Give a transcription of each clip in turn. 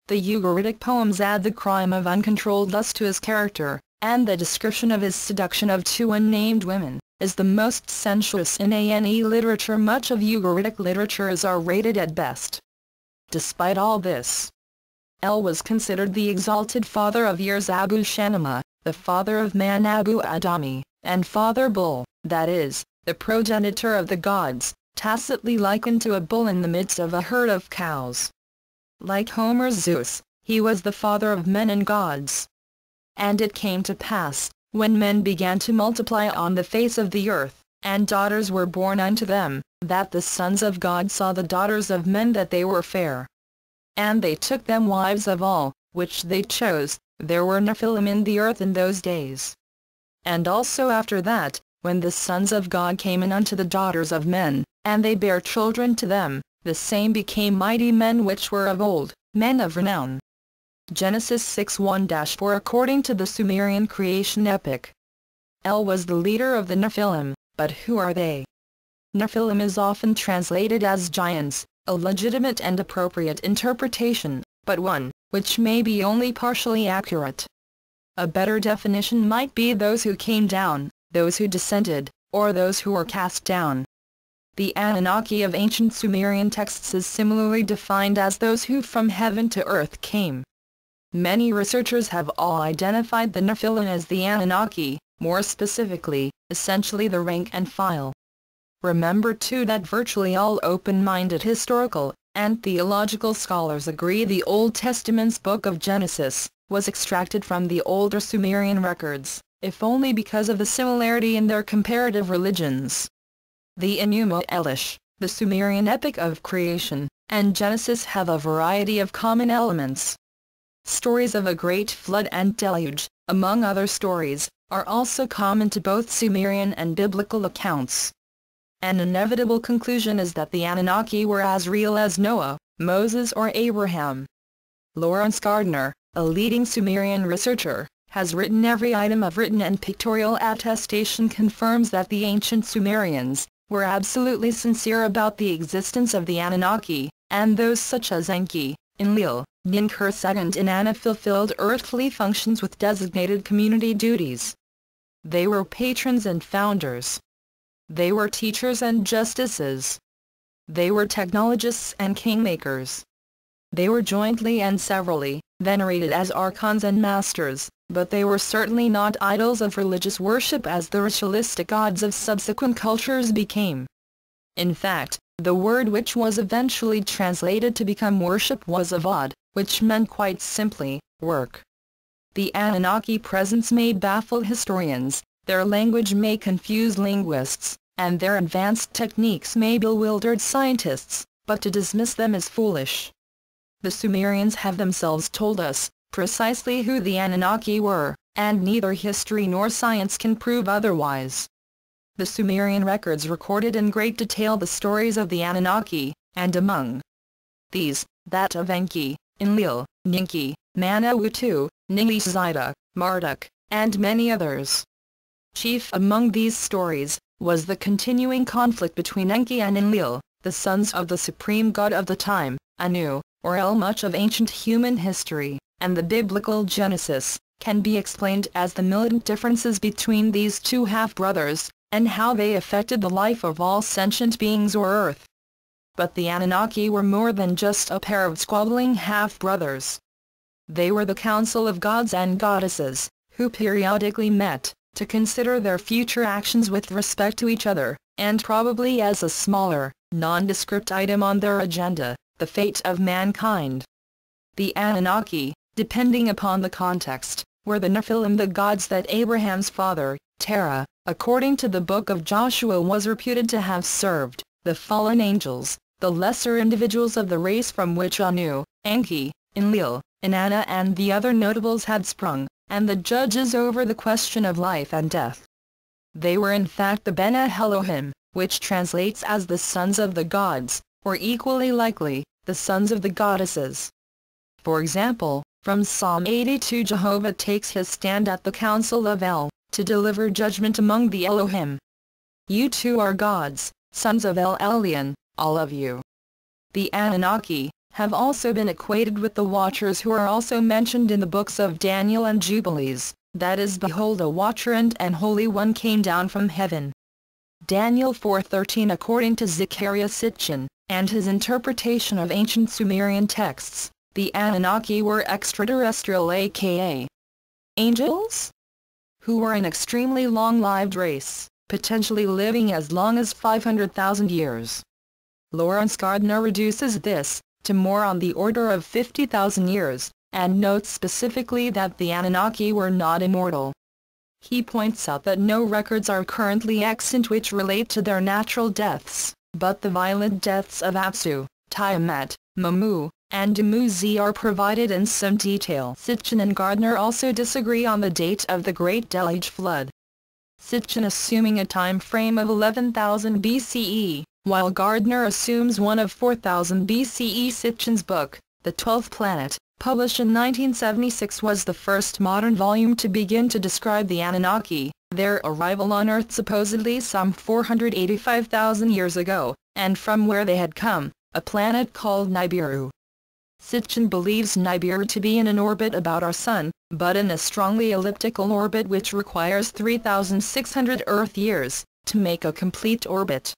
The Ugaritic poems add the crime of uncontrolled lust to his character, and the description of his seduction of two unnamed women is the most sensuous in Ane literature. Much of Ugaritic literature is R-rated at best. Despite all this, El was considered the exalted father of years Abu Shanama, the father of man Abu Adami, and father bull, that is, the progenitor of the gods, tacitly likened to a bull in the midst of a herd of cows. Like Homer's Zeus, he was the father of men and gods. And it came to pass, when men began to multiply on the face of the earth, and daughters were born unto them, that the sons of God saw the daughters of men that they were fair. And they took them wives of all, which they chose. There were Nephilim in the earth in those days. And also after that, when the sons of God came in unto the daughters of men, and they bare children to them, the same became mighty men which were of old, men of renown. Genesis 6:1-4. According to the Sumerian creation epic, El was the leader of the Nephilim, but who are they? Nephilim is often translated as giants, a legitimate and appropriate interpretation, but one which may be only partially accurate. A better definition might be those who came down, those who descended, or those who were cast down. The Anunnaki of ancient Sumerian texts is similarly defined as those who from heaven to earth came. Many researchers have all identified the Nephilim as the Anunnaki, more specifically, essentially the rank and file. Remember too that virtually all open-minded historical and theological scholars agree the Old Testament's book of Genesis was extracted from the older Sumerian records, if only because of the similarity in their comparative religions. The Enuma Elish, the Sumerian epic of creation, and Genesis have a variety of common elements. Stories of a great flood and deluge, among other stories, are also common to both Sumerian and biblical accounts. An inevitable conclusion is that the Anunnaki were as real as Noah, Moses or Abraham. Lawrence Gardner, a leading Sumerian researcher, has written every item of written and pictorial attestation confirms that the ancient Sumerians were absolutely sincere about the existence of the Anunnaki, and those such as Enki, Enlil, Ninhursag and Inanna fulfilled earthly functions with designated community duties. They were patrons and founders. They were teachers and justices. They were technologists and kingmakers. They were jointly and severally venerated as archons and masters, but they were certainly not idols of religious worship as the ritualistic gods of subsequent cultures became. In fact, the word which was eventually translated to become worship was avad, which meant quite simply, work. The Anunnaki presence may baffle historians, their language may confuse linguists, and their advanced techniques may bewilder scientists, but to dismiss them is foolish. The Sumerians have themselves told us precisely who the Anunnaki were, and neither history nor science can prove otherwise. The Sumerian records recorded in great detail the stories of the Anunnaki, and among these, that of Enki, Enlil, Ninki, Manawatu, Ningisida, Marduk, and many others. Chief among these stories was the continuing conflict between Enki and Enlil, the sons of the supreme god of the time, Anu, or El. Much of ancient human history, and the biblical Genesis, can be explained as the militant differences between these two half-brothers, and how they affected the life of all sentient beings or earth. But the Anunnaki were more than just a pair of squabbling half-brothers. They were the council of gods and goddesses, who periodically met to consider their future actions with respect to each other, and probably as a smaller, nondescript item on their agenda, the fate of mankind. The Anunnaki, depending upon the context, were the Nephilim, the gods that Abraham's father, Terah, according to the book of Joshua, was reputed to have served, the fallen angels, the lesser individuals of the race from which Anu, Enki, Enlil, Inanna and the other notables had sprung, and the judges over the question of life and death. They were in fact the Bene Elohim, which translates as the sons of the gods, or equally likely, the sons of the goddesses. For example, from Psalm 82, Jehovah takes his stand at the council of El, to deliver judgment among the Elohim. You too are gods, sons of El Elyon, all of you. The Anunnaki, have also been equated with the Watchers, who are also mentioned in the books of Daniel and Jubilees, that is, behold, a Watcher and an Holy One came down from heaven. Daniel 4:13. According to Zecharia Sitchin, and his interpretation of ancient Sumerian texts, the Anunnaki were extraterrestrial, aka angels, who were an extremely long-lived race, potentially living as long as 500,000 years. Lawrence Gardner reduces this to more on the order of 50,000 years, and notes specifically that the Anunnaki were not immortal. He points out that no records are currently extant which relate to their natural deaths, but the violent deaths of Apsu, Tiamat, Mamu, and Dumuzi are provided in some detail. Sitchin and Gardner also disagree on the date of the Great Deluge Flood. Sitchin assuming a time frame of 11,000 BCE, while Gardner assumes one of 4,000 BCE. Sitchin's book, The 12th Planet, published in 1976, was the first modern volume to begin to describe the Anunnaki, their arrival on Earth supposedly some 485,000 years ago, and from where they had come, a planet called Nibiru. Sitchin believes Nibiru to be in an orbit about our Sun, but in a strongly elliptical orbit which requires 3,600 Earth years to make a complete orbit.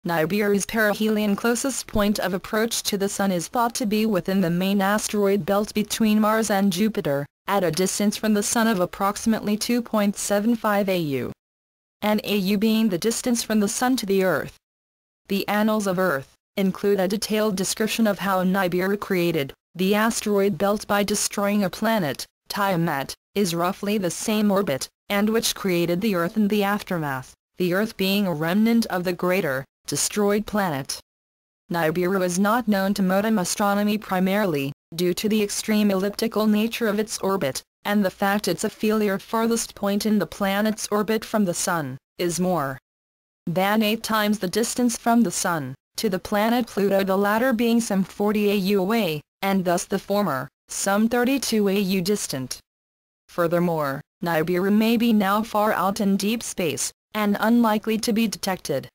Nibiru's perihelion closest point of approach to the Sun is thought to be within the main asteroid belt between Mars and Jupiter, at a distance from the Sun of approximately 2.75 AU. An AU being the distance from the Sun to the Earth. The Annals of Earth include a detailed description of how Nibiru created the asteroid belt by destroying a planet, Tiamat, is roughly the same orbit, and which created the Earth in the aftermath, the Earth being a remnant of the greater, destroyed planet. Nibiru is not known to modern astronomy primarily, due to the extreme elliptical nature of its orbit, and the fact its aphelior farthest point in the planet's orbit from the Sun, is more than 8 times the distance from the Sun to the planet Pluto, the latter being some 40 AU away, and thus the former, some 32 AU distant. Furthermore, Nibiru may be now far out in deep space, and unlikely to be detected.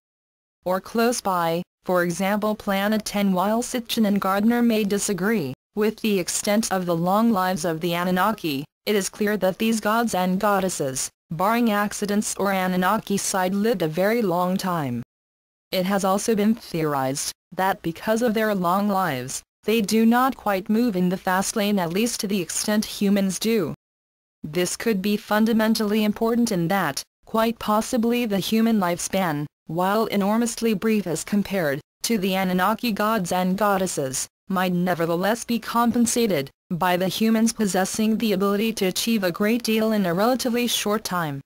Or close by, for example Planet 10. While Sitchin and Gardner may disagree with the extent of the long lives of the Anunnaki, it is clear that these gods and goddesses, barring accidents or Anunnaki-side, lived a very long time. It has also been theorized that because of their long lives, they do not quite move in the fast lane, at least to the extent humans do. This could be fundamentally important in that, quite possibly the human lifespan, while enormously brief as compared to the Anunnaki gods and goddesses, might nevertheless be compensated by the humans possessing the ability to achieve a great deal in a relatively short time.